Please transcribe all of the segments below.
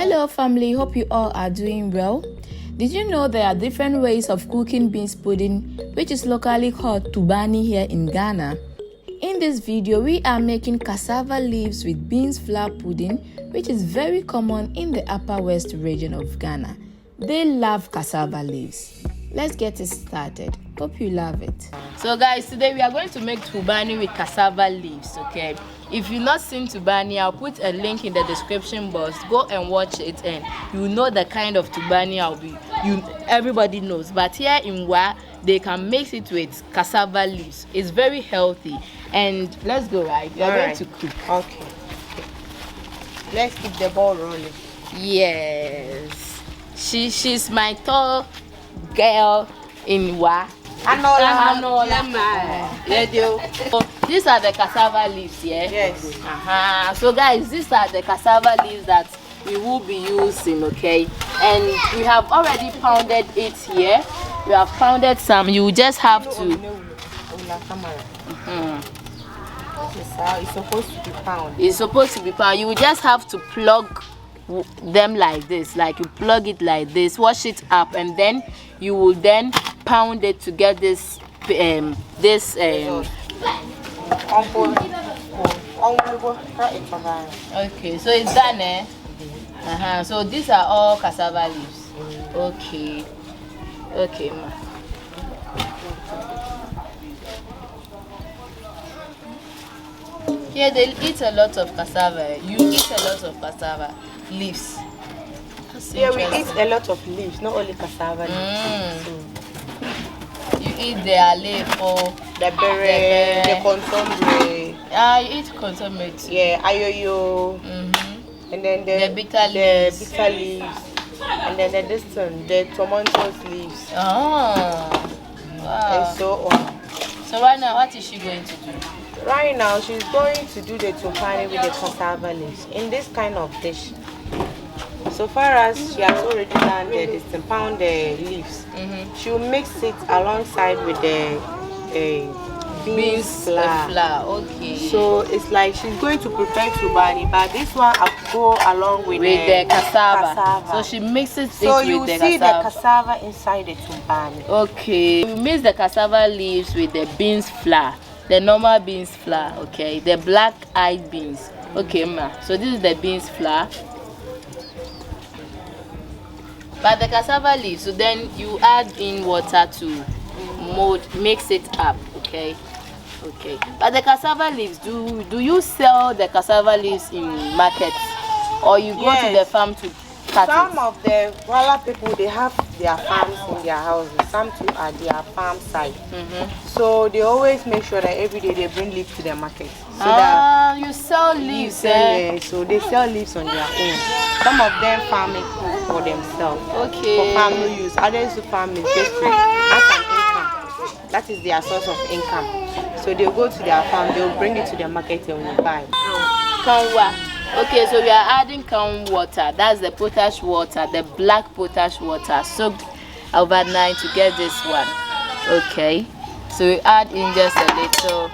Hello family, hope you all are doing well. Did you know there are different ways of cooking beans pudding, which is locally called TUBANI here in Ghana? In this video, we are making cassava leaves with beans flour pudding, which is very common in the upper west region of Ghana. They love cassava leaves. Let's get it started. Hope you love it. So guys, today we are going to make TUBANI with cassava leaves, okay? If you've not seen TUBANI, I'll put a link in the description box. Go and watch it and you know the kind of TUBANI everybody knows. But here in Wa, they can mix it with cassava leaves. It's very healthy. And let's go, right? We are going to cook. Okay. Let's keep the ball rolling. Yes. She's my tall girl in Wa. Anola. So these are the cassava leaves, yeah? Yes. So guys, these are the cassava leaves that we will be using, okay? And we have already pounded it here. We have pounded some. You just have to. It's supposed to be pounded. It's supposed to be pounded. You will just have to plug them like this, like you plug it like this, wash it up, and then you will then pound it to get this Okay, so it's done, eh? So these are all cassava leaves. Okay ma. Here they eat a lot of cassava. You eat a lot of cassava leaves. Yeah, we eat a lot of leaves, not only cassava leaves. You eat the alefo, the bere, the consomme. You eat consomme too. Yeah, ayoyo. And then the bitter leaves. And then the tomatoes leaves. Wow. And so on. So right now, what is she going to do? Right now, she's going to do the TUBANI with the cassava leaves in this kind of dish. So far as she has already done the pound the leaves, she will mix it alongside with the beans flour. Okay. So it's like she's going to prepare TUBANI, but this one I'll go along with the cassava. So she mixes so it you with the see cassava. the cassava inside the TUBANI. Okay. We mix the cassava leaves with the beans flour, the normal beans flour. Okay, the black-eyed beans. Okay, ma. So this is the beans flour. But the cassava leaves, so then you add in water to mix it up, okay? But the cassava leaves, do you sell the cassava leaves in markets, or you go to the farm to cut Some it? of the Wala people, they have their farms in their houses. Some too are their farm side. So they always make sure that every day they bring leaves to the market. So that you sell leaves, so they sell leaves on their own. Some of them farm it for themselves, okay, for family use. Others who farm it just as an income. That is their source of income. So they'll go to their farm, they'll bring it to the market and we'll buy. Okay, so we are adding corn water. That's the potash water, the black potash water, soaked overnight to get this one. Okay, so we add in just a little.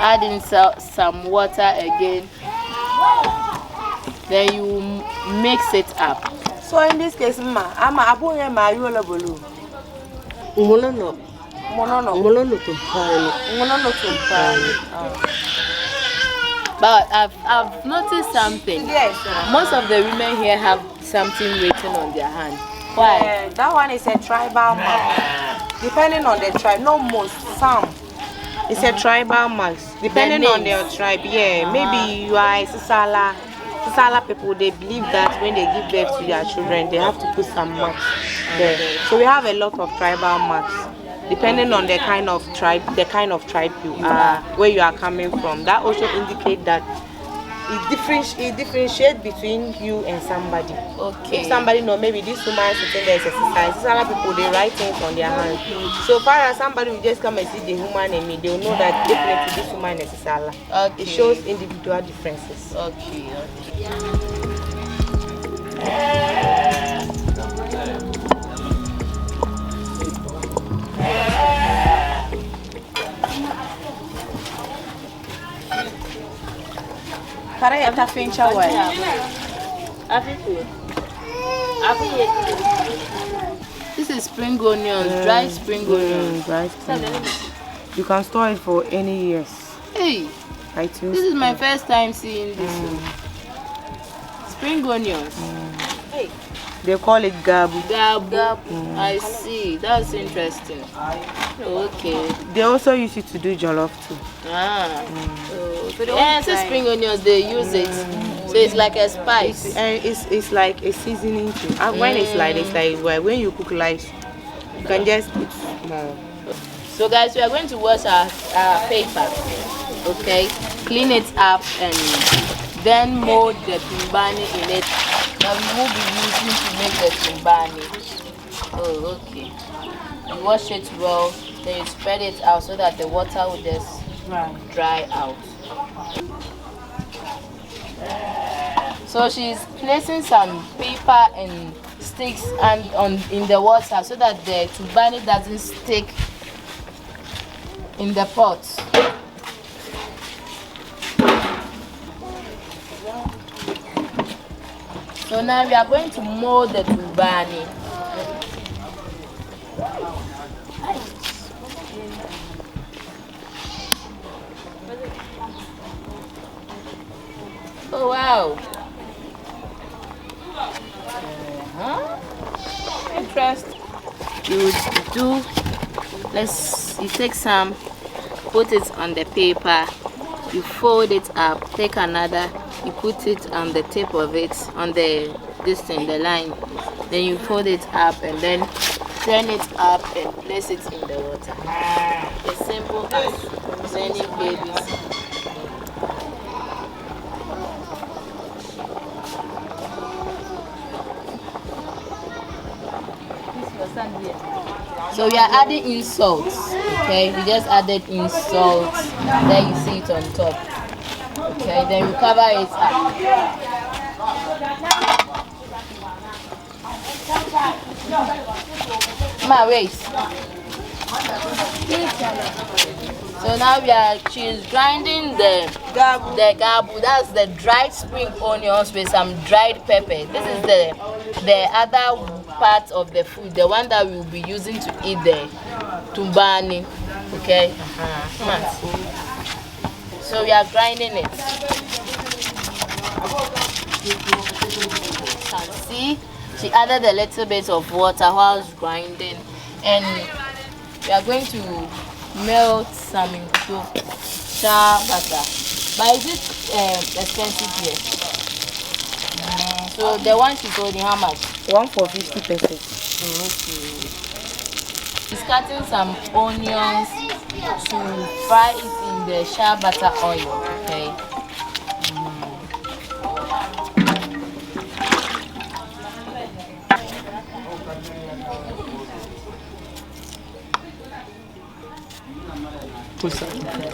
Add in some water again. Then you mix it up. So in this case, I'm a boy and my bolu. But I've noticed something. Yes. Most of the women here have something written on their hand. Why? That one is a tribal mark. Depending on the tribe, not most, some. It's a tribal mark. Depending on their tribe, maybe you are a Sisala people, they believe that when they give birth to their children, they have to put some marks there. So we have a lot of tribal marks. Depending on the kind of tribe you are, where you are coming from. That also indicates that it differentiates between you and somebody. Okay. If somebody know maybe this woman is sitting there is exercise, these other people they write things on their hands. So far as somebody will just come and see the human in me, they will know that definitely this woman is Sala. Okay. It shows individual differences. Okay. Para ta fincha wa. This is spring onions, dried spring onions. Dried spring onions. You can store it for any years. Hey, this is my first time seeing this one. Spring onions. Hey. They call it gabu. Gabu. I see. That's interesting. Okay. They also use it to do jollof too. So spring onions, they use it. So it's like a spice. It's like a seasoning too. And when it's like when you cook rice, you can just put more. So guys, we are going to wash our paper. Okay. Clean it up and then mold the TUBANI in it that we will be using to make the TUBANI. Oh, okay. You wash it well, then you spread it out so that the water will just dry out. So she's placing some paper and sticks in the water so that the TUBANI doesn't stick in the pot. So now we are going to mold the TUBANI. Oh wow! Interesting. You take some, put it on the paper, you fold it up, take another, you put it on the tip of it, on the the line, then you fold it up and then turn it up and place it in the water. As simple as sending babies. So we are adding in salt, okay? We just added in salt, then you see it on top, okay? Then we cover it up. Ma, wait. So now she's grinding the gabu. That's the dried spring onions with some dried pepper. This is the other part of the food, the one that we will be using to eat the TUBANI. Okay. Come on. So we are grinding it. You can see she added a little bit of water while grinding, and we are going to melt some into butter. But is it expensive here? So the one she's holding, how much? One for 50 pesos. Okay. She's cutting some onions to fry it in the shea butter oil. Okay.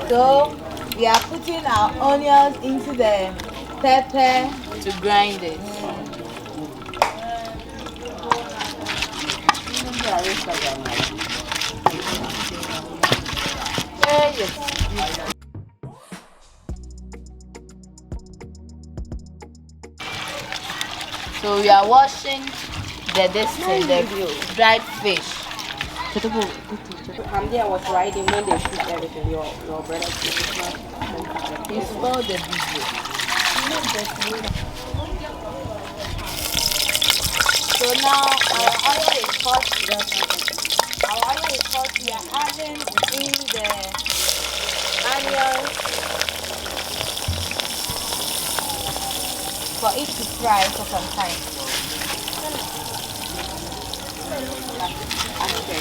So we are putting our onions into the pepper to grind it. Yes. So we are washing the dried fish. Hamdi was riding when they shoot everything. Your brother. He spoiled the video. So now our oil is hot. Our oil is hot. We are adding in the onions for it to fry for some time.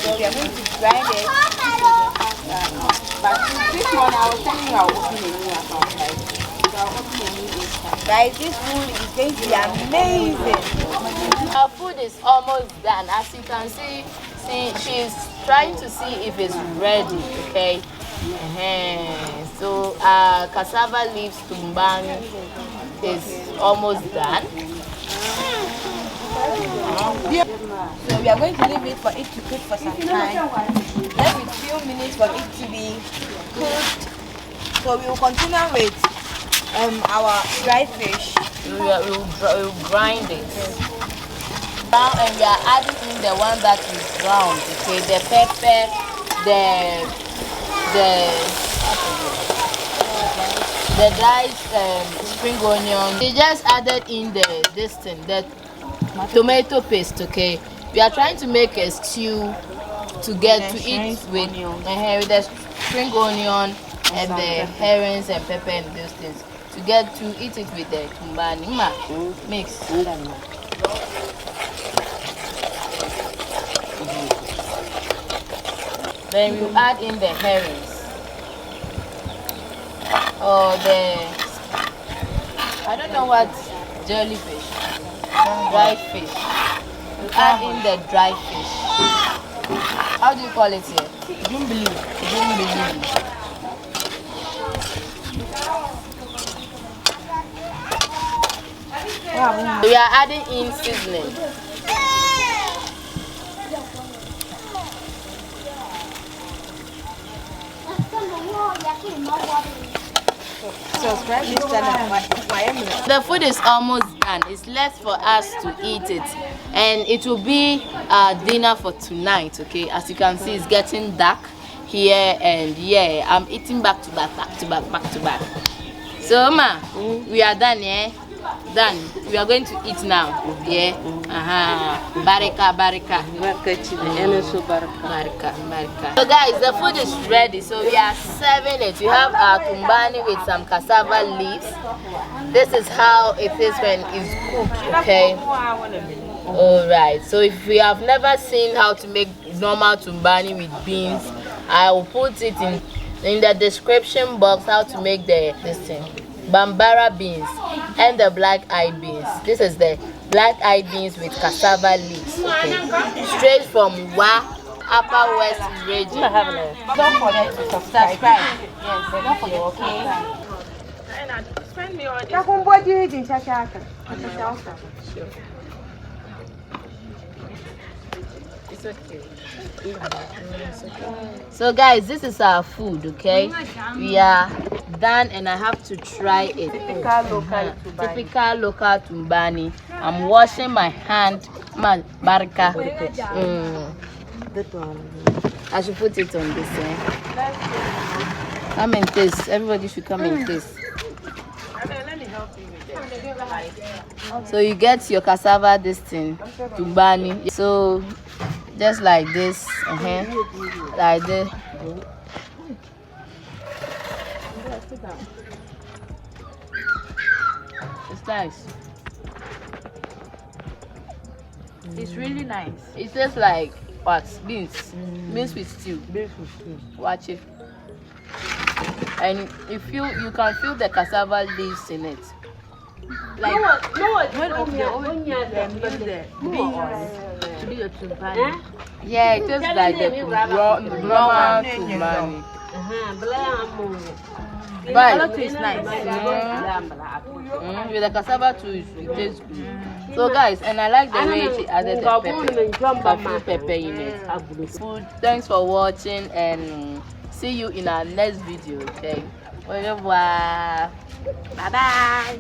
So we are going to grind it. But this one, I was telling you, I was opening a new account, right? So I'll open a new account. Guys, this food is going to be amazing. Our food is almost done. As you can see, she's trying to see if it's ready, okay? So cassava leaves TUBANI is almost done. So we are going to leave it for it to cook for some time. Let it few minutes for it to be cooked. So we will continue with our dry fish. We'll grind it. Now, and we are adding in the one that is ground. Okay, the pepper, the diced spring onion. We just added in the tomato paste. Okay, we are trying to make a stew to get to eat with the spring onion and the herrings and pepper and those things to get to eat it with the TUBANI. Mix. Then we add in the herrings or I don't know what jellyfish, dry fish. We add in the dry fish. How do you call it here? Jumbili. We are adding in seasoning. The food is almost done. It's left for us to eat it, and it will be our dinner for tonight. Okay, as you can see, it's getting dark here, and yeah, I'm eating back to back. So ma, we are done. Yeah, done. We are going to eat now. Yeah. Barika. So guys, the food is ready. So we are serving it. We have our TUBANI with some cassava leaves. This is how it is when it's cooked. Okay. All right. So if you have never seen how to make normal TUBANI with beans, I will put it in the description box how to make this thing. Bambara beans and the black-eyed beans. This is the black-eyed beans with cassava leaves. Okay. Straight from Upper West region. Don't forget to subscribe. Yes, don't forget. Okay. It's okay. So guys, this is our food. Okay, we are done, and I have to try it. Typical local TUBANI. I'm washing my hand. Barika. I should put it on this. Come and taste. Everybody should come and taste. Let me help you with this. So you get your cassava, this thing, TUBANI. So just like this, like this. It's nice. It's really nice. It tastes like what? Beans. Beans with stew. Watch it. And you can feel the cassava leaves in it. Like yeah, it tastes like the raw TUBANI. But It's nice. with the cassava too, it tastes good. So guys, and I like the way she added the pepper in it. Thanks for watching, and see you in our next video. Okay, au revoir. Bye bye.